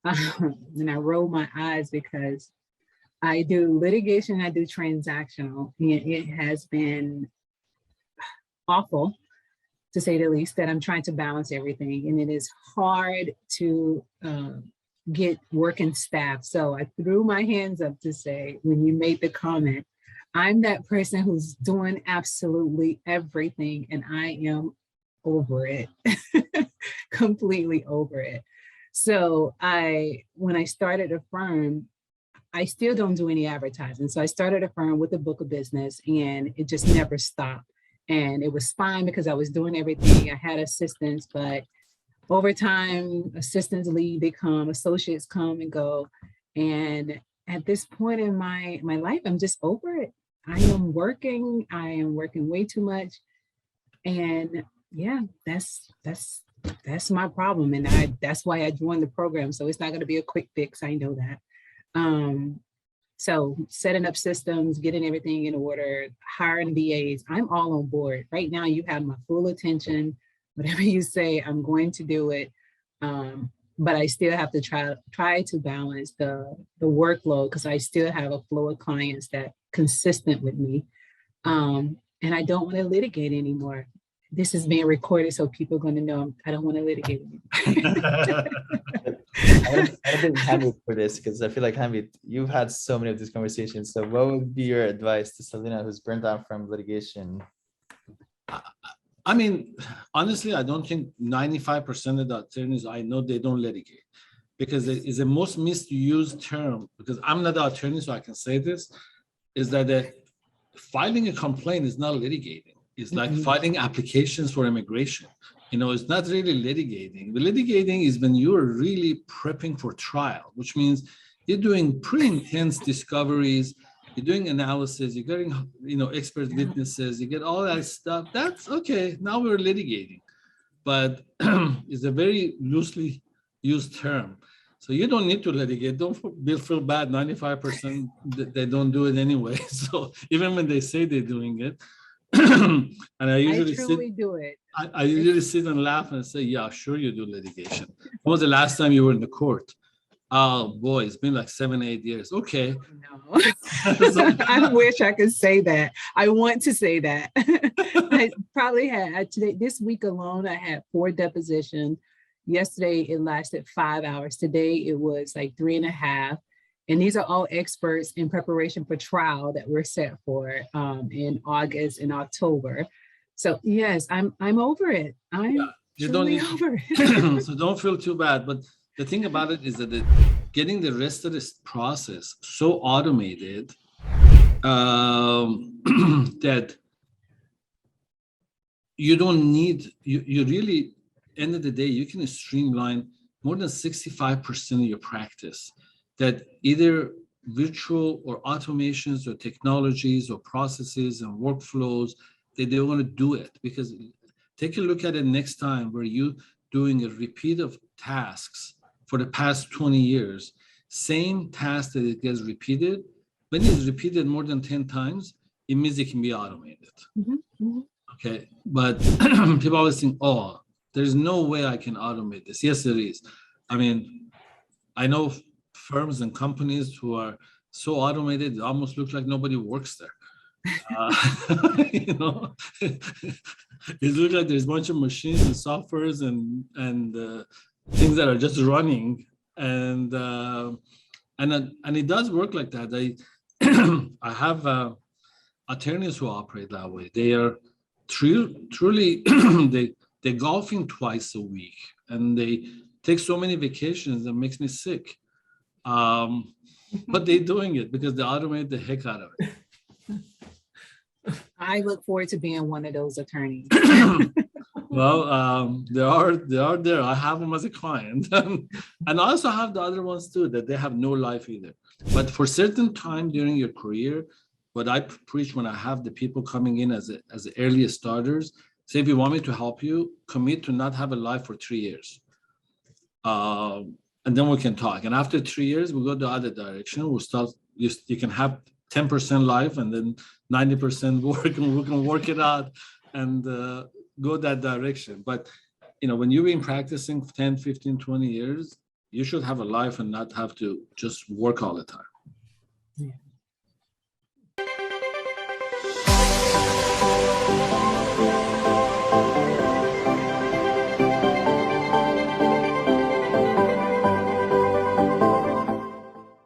And I roll my eyes because I do litigation, I do transactional, and it has been awful to say the least, that I'm trying to balance everything. And it is hard to get working staff. So I threw my hands up to say, when you made the comment, I'm that person who's doing absolutely everything, and I am over it, completely over it. So when I started a firm, I still don't do any advertising. So I started a firm with a book of business, and it just never stopped. And it was fine because I was doing everything. I had assistants, but over time, assistants leave, they come, associates come and go. And at this point in my life, I'm just over it. I am working way too much. And yeah, that's my problem. And that's why I joined the program. So it's not going to be a quick fix. I know that. So setting up systems, getting everything in order, hiring VAs, I'm all on board. Right now, you have my full attention. Whatever you say, I'm going to do it. But I still have to try to balance the workload, because I still have a flow of clients that consistent with me. And I don't want to litigate anymore. This is being recorded, so people are going to know I don't want to litigate anymore. I don't think Hamid for this, because I feel like Hamid, you've had so many of these conversations. So what would be your advice to Selena, who's burnt out from litigation? I mean, honestly, I don't think 95% of the attorneys I know, they don't litigate, because it is the most misused term, because I'm not the attorney, so I can say this, is that filing a complaint is not litigating. It's like filing applications for immigration. It's not really litigating. The litigating is when you're really prepping for trial, which means you're doing pretty intense discoveries, you're doing analysis, you're getting, expert witnesses, you get all that stuff. That's okay. Now we're litigating, but it's a very loosely used term. So you don't need to litigate. Don't feel bad. 95% they don't do it anyway. So even when they say they're doing it, and I usually do it. I usually sit and laugh and say, yeah, sure you do litigation. When was the last time you were in the court? Oh boy, it's been like 7-8 years. Okay. No. I wish I could say that. I want to say that. I probably had this week alone, I had 4 depositions. Yesterday, it lasted 5 hours. Today, it was like 3.5. And these are all experts in preparation for trial that we're set for in August and October. So yes, I'm over it. I'm truly over it. So don't feel too bad. But the thing about it is that getting the rest of this process so automated that you don't need, you really, end of the day, you can streamline more than 65% of your practice, that either virtual or automations or technologies or processes and workflows, they want to do it. Because take a look at it next time where you doing a repeat of tasks for the past 20 years, same task that it gets repeated, when it's repeated more than 10 times, it means it can be automated. Okay, but people always think, oh, there's no way I can automate this. Yes, there is. I mean, I know firms and companies who are so automated, it almost looks like nobody works there. It looks like there's a bunch of machines and softwares and things that are just running, and it does work like that. I have attorneys who operate that way. They are truly they're golfing twice a week, and they take so many vacations that makes me sick. But they're doing it because they automate the heck out of it. I look forward to being one of those attorneys. Well, they are there. I have them as a client, and I also have the other ones too, that they have no life either. But for certain time during your career, what I preach when I have the people coming in as the early starters, say, if you want me to help you, commit to not have a life for 3 years. And then we can talk. And after 3 years, we'll go the other direction. We'll start, you can have 10% life and then 90% work, and we can work it out and go that direction. But, when you've been practicing 10, 15, 20 years, You should have a life and not have to just work all the time.